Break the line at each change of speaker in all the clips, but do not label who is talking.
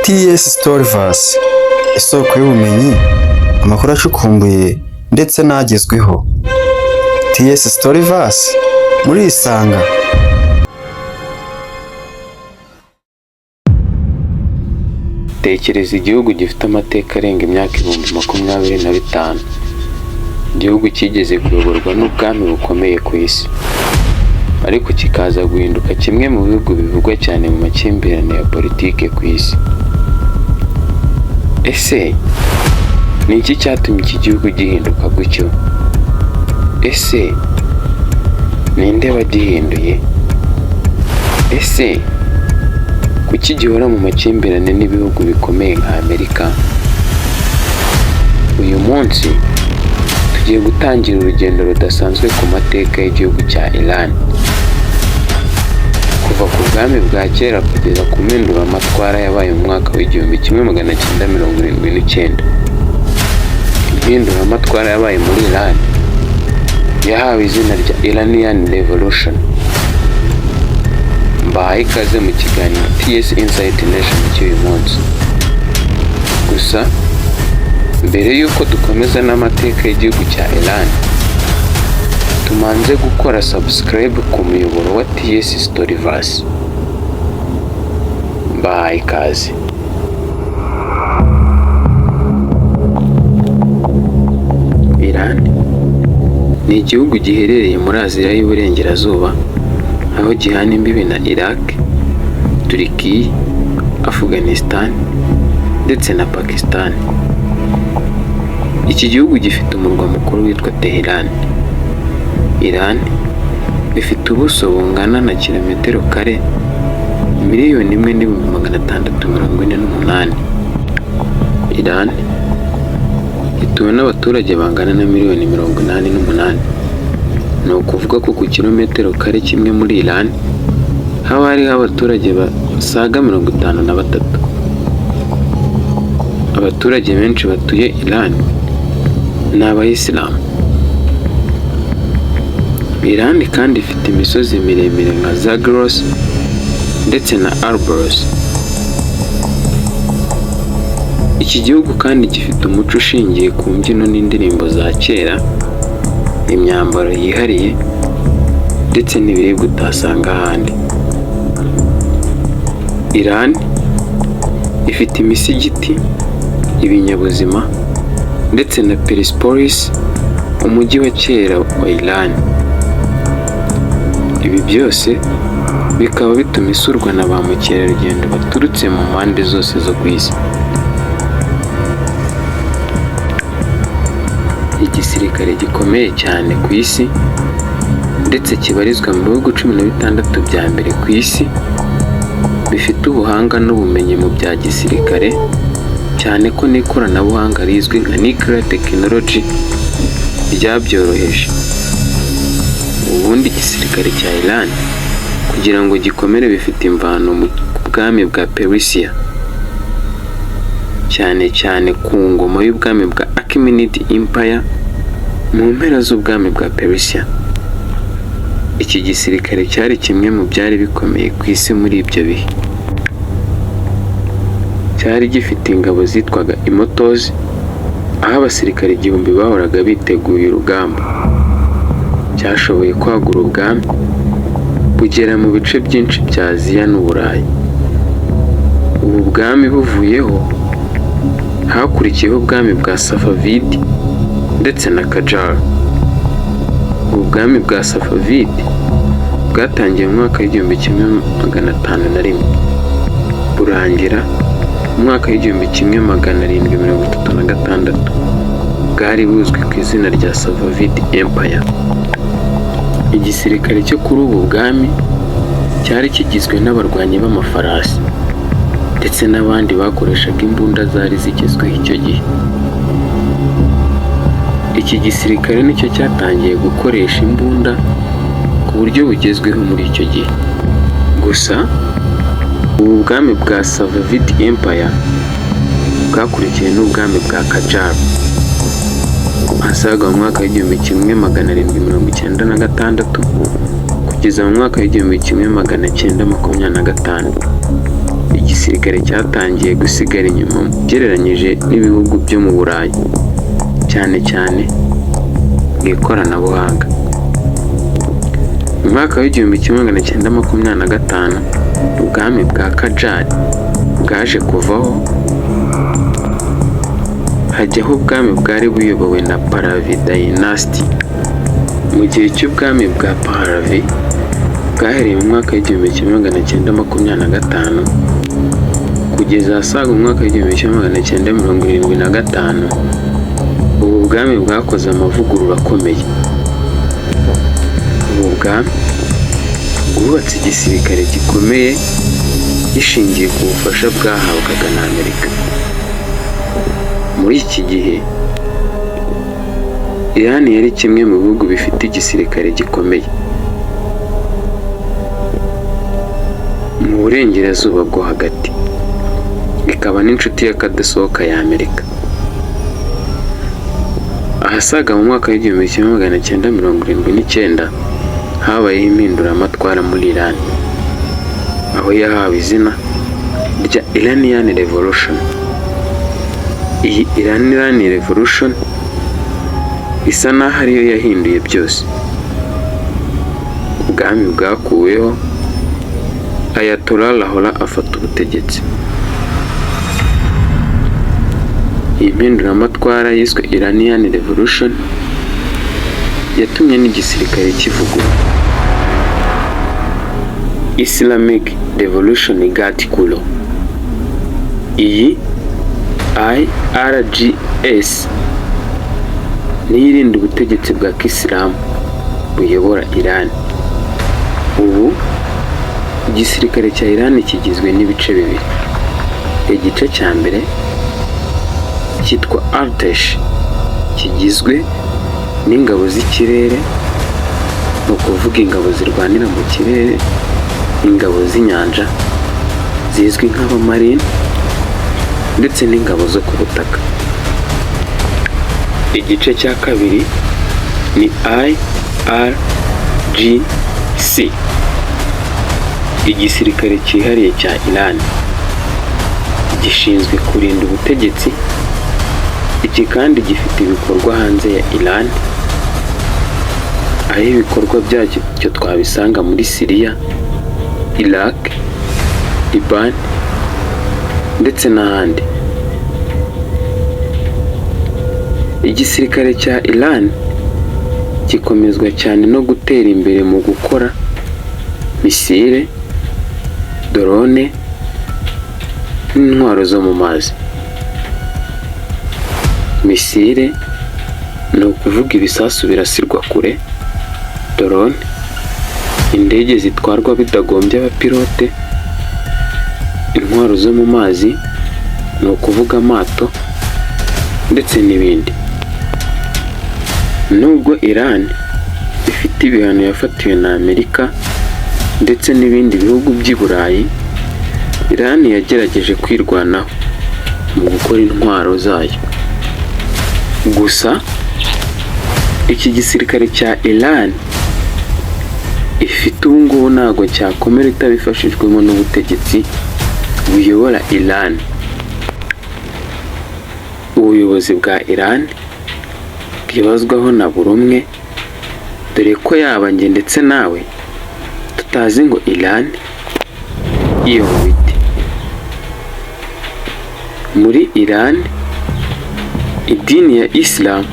TS Storyverse, isoko y'ubumenyi, amakuru acukumbuye ndetse n'agezweho. TS Storyverse, murisanga.
Tekereza igihugu gifite amateka arenga imyaka 25,000, igihugu kigeze kuyoborwa n'ubwami bukomeye ku isi, ariko kikaza guhinduka kimwe mu bihugu bivugwa cyane mu makimbirane ya politike ku isi. Ese ni iki cyatumye iki gihugu gihinduka gutyo? Ese ninde wagihinduye? Ese kuki gihora mu makimbirane n'ibihugu bikomeye nka Amerika? Uyu munsi tugiye gutangira urugendo rudasanzwe ku mateka y'igihugu cya Iran, kuva ku bwami bwa kera kugeza ku mpinduramatwara yabaye mu mwaka w'1979. Impinduramatwara yabaye muri Iran yahawe izina rya Iranian Revolution. Mbahaye ikaze mu kiganiro TS Insight Nation cy'uyu munsi. Gusa mbere y'uko dukomeza n'amateka y'igihugu cya Iran, tumanze gukora subscribe ku muyoboro wa TS Storyverse. Mbahaye ikaze. Iran ni igihugu giherereye muri Aziya y'Uburengerazuba, aho gihana imbibi na Iraq, Turkiya, Afghanistan ndetse na Pakistan. Iki gihugu gifite umurwa mukuru witwa Tehran. Iran ifite ubuso bungana na kilometero kare 1,648,000. Iran ituwe n'abaturage bangana na 88,000,000. Ni ukuvuga ko ku kilometero kare kimwe muri Iran haba hariho abaturage basaga 53. Abaturage benshi batuye Iran ni abayisilamu. Iran kandi ifite imisozi miremire nka Zagros ndetse na Alborz. Iki gihugu kandi gifite umuco ushingiye ku mbyino n'indirimbo za kera, imyambaro yihariye ndetse n'ibiribwa utasanga ahandi. Iran ifite imisigiti, ibinyabuzima ndetse na Persepolis, umujyi wa kera wa Iran. Ibi byose bikaba bituma isurwa na ba mukerarugendo baturutse mu mpande zose zo ku isi. Igisirikare gikomeye cyane ku isi ndetse kibarizwa mu bihugu 16 bya mbere ku isi bifite ubuhanga n'ubumenyi mu bya gisirikare, cyane ko n'ikoranabuhanga rizwi nka nuclear technology ryabyoroheje. Ubundi igisirikare cya Iran kugira ngo gikomere bifite imvano mu bwami bwa Persia, cyane cyane ku ngoma y'ubwami bwa Achaemenid Empire mu mpera z'ubwami bwa Persia. Iki gisirikare cyari kimwe mu byari bikomeye ku isi muri ibyo bihe. Cyari gifite ingabo zitwaga Imotoz, aho abasirikare 1000 bahoraga biteguye urugamba. Cyashoboye kwagura ubwami bugera mu bice byinshi bya Aziya n'Uburayi. Ubu bwami buvuyeho hakurikiyeho ubwami bwa Safavid ndetse na Qajar. Ubwami bwa Safavid bwatangiye mu mwaka w'1501 burangira mu mwaka w'1736. Bwari buzwi ku izina rya Safavid Empire. Igisirikare cyo kuri ubu bwami cyari kigizwe n'abarwanyi b'amafarasi ndetse n'abandi bakoreshaga imbunda zari zigezweho icyo gihe. Iki gisirikare nicyo cyatangiye gukoresha imbunda ku buryo bugezweho muri icyo gihe. Gusa ubu bwami bwa Safavid Empire bwakurikiye n'ubwami bwa Qajar asaga mu mwaka w'1796 kugeza mu mwaka w'1925. igisirikare cyatangiye gusigara inyuma ugereranyije n'ibihugu byo mu Burayi, cyane cyane mu ikoranabuhanga. Mu mwaka w'1925 ubwami bwa Qajar bwaje kuvaho hajyaho ubwami bwari buyobowe na Pahlavi Dynasty. Mu gihe cy'ubwami bwa Pahlavi bwahereye mu mwaka w'1925 kugeza asaga mu mwaka w'1975, ubu bwami bwakoze amavugurura akomeye. Ubu bwami bwubatse igisirikare gikomeye gishingiye ku bufasha bwahabwaga na Amerika. Muri iki gihe Iran yari kimwe mu bihugu bifite igisirikare gikomeye mu burengerazuba bwo hagati, ikaba n'inshuti y'akadasohoka ya Amerika. Ahasaga mu mwaka w'1979 habayeho impinduramatwara muri Iran, aho yahawe izina rya Iranian Revolution. Iyi Iranian Revolution isa naho ariyo yahinduye byose. Ubwami bwakuweho, Ayatollah Ruhollah afata ubutegetsi. Iyi mpinduramatwara yiswe Iranian Revolution yatumye n'igisirikare kivugurura. Islamic Revolution Guard Corps. Iyi IRGS niyo irinda ubutegetsi bwa Kisilamu buyobora Iran. Ubu igisirikare cya Iran kigizwe n'ibice bibiri. Igice cya mbere cyitwa Artesh, kigizwe n'ingabo z'ikirere, ni ukuvuga ingabo zirwanira mu kirere, ingabo z'inyanja zizwi nk'abamarine, ndetse n'ingabo zo ku butaka. Igice cya kabiri ni IRGC, igisirikare cyihariye cya Iran, gishinzwe kurinda ubutegetsi. Iki kandi gifite ibikorwa hanze ya Iran, aho ibikorwa byacyo twabisanga muri Syria, Iraq, Liban ndetse n'ahandi. Igisirikare cya Iran gikomezwa cyane no gutera imbere mu gukora misile, drone n'intwaro zo mu mazi. Misile ni ukuvuga ibisasu birasirwa kure, drone indege zitwarwa bidagombye abapilote, intwaro zo mu mazi ni ukuvuga amato ndetse n'ibindi. Nubwo Iran ifite ibihano yafatiwe na Amerika ndetse n'ibindi bihugu by'i Burayi, Iran yagerageje kwirwanaho mu gukora intwaro zayo. Gusa iki gisirikare cya Iran ifite ubu ngubu ntabwo cyakomera itabifashijwemo n'ubutegetsi buyobora Iran. Ubuyobozi bwa Iran bwibazwaho na buri umwe, dore ko yaba njye ndetse nawe tutazi ngo Iran iyobowe ite. Muri Iran idini ya Islam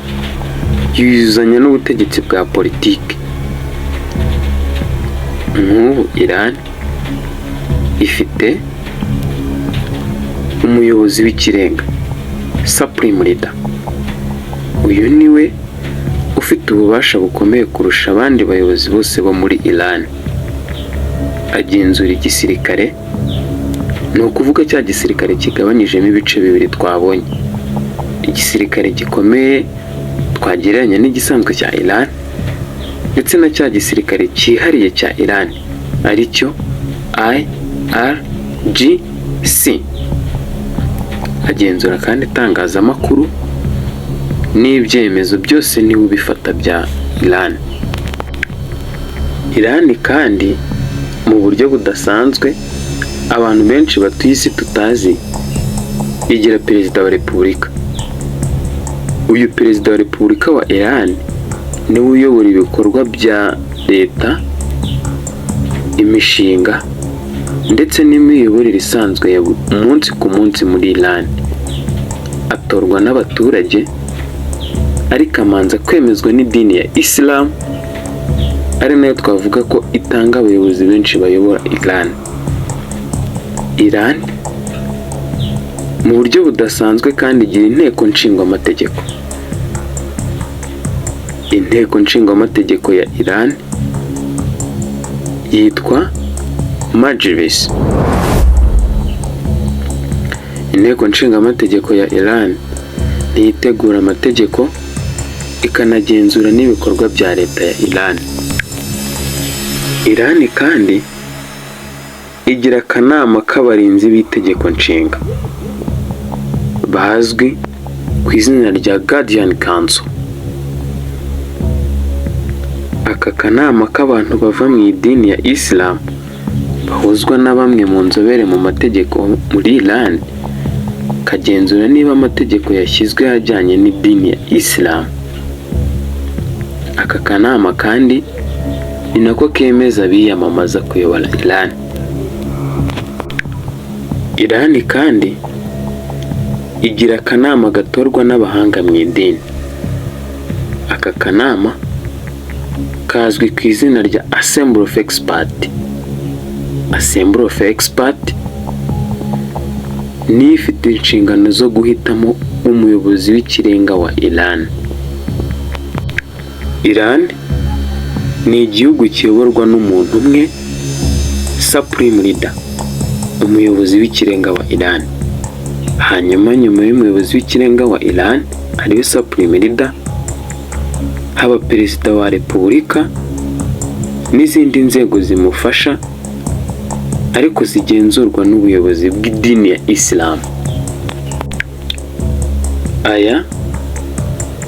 yuzuzanya n'ubutegetsi bwa politiki. Nk'ubu Iran ifite umuyobozi w'ikirenga, Supreme Leader. Uyu niwe ufite ububasha bukomeye kurusha abandi bayobozi bose bo muri Iran. Agenzura igisirikare, ni ukuvuga cya gisirikare kigabanyijemo ibice bibiri twabonye. Igisirikare gikomeye twagereranya n'igisanzwe cya Iran, ndetse na cya gisirikare cyihariye cya Iran aricyo IRGC. Agenzura kandi itangazamakuru n'ibyemezo byose niwe ubifata bya Iran. Iran kandi mu buryo budasanzwe abantu benshi batuye isi tutazi igira perezida wa repubulika. Uyu perezida wa repubulika wa Iran niwe uyobora ibikorwa bya leta, imishinga ndetse n'imiyoborere isanzwe ya umunsi ku munsi muri Iran. Atorwa n'abaturage ariko amanza kwemezwa n'idini ya Islam, ari nayo twavuga ko itanga abayobozi benshi bayobora Iran. Iran mu buryo budasanzwe kandi igira inteko nshingamategeko. Inteko nshingamategeko ya Iran yitwa Majlis. Inteko nshingamategeko ya Iran niyitegura amategeko ikanagenzura n'ibikorwa bya leta ya Iran. Iran kandi igira akanama k'abarinzi b'itegeko nshinga bazwi ku izina rya Guardian Council. Aka kanama k'abantu bava mu idini ya Islam bahuzwa na bamwe mu nzobere mu mategeko muri Iran kagenzura niba amategeko yashyizwe ajyanye n'idini ya Islam. Aka kanama kandi ni nako kemeza biyamamaza kuyobora Iran. Iran kandi igira akanama gatorwa n'abahanga mu idini. Aka kanama kazwi ku izina rya Assembly of Experts. Assembly of Experts ni ifite inshingano zo guhitamo umuyobozi w'ikirenga wa Iran. Iran ni igihugu kiyoborwa n'umuntu umwe, Supreme Leader, umuyobozi w'ikirenga wa Iran. Hanyuma nyuma y'umuyobozi w'ikirenga wa Iran ariwe Supreme Leader, haba perezida wa repubulika n'izindi nzego zimufasha ariko zigenzurwa n'ubuyobozi bw'idini ya Islam. Aya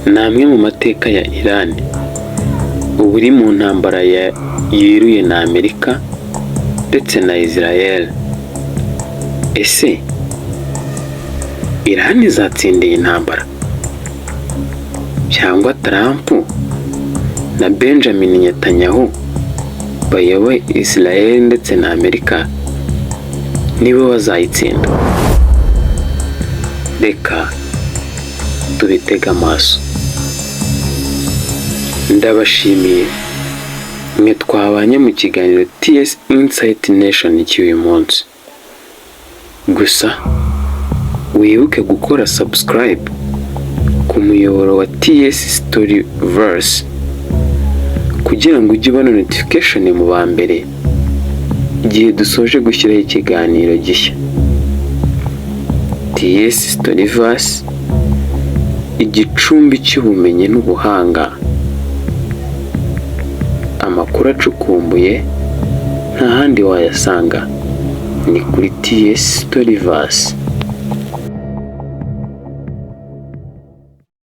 ni amwe mu mateka ya Iran ubu iri mu ntambara yeruye na Amerika ndetse na Israel. Ese Iran izatsinda iyi ntambara cyangwa Trump na Benjamin Netanyahu bayoboye Israel ndetse na Amerika nibo bazayitsinda? Reka tubitega amaso. Ndabashimiye mwe twabanye mu kiganiro TS Insight Nation cy'uyu munsi. Gusa wibuke gukora subscribe ku muyoboro wa TS Storyverse kugira ngo ujye ubona notification mu ba mbere igihe dusoje gushyiraho ikiganiro gishya. TS Storyverse, igicumbi cy'ubumenyi n'ubuhanga. Amakuru acukumbuye nta handi wayasanga ni kuri TS Storyverse.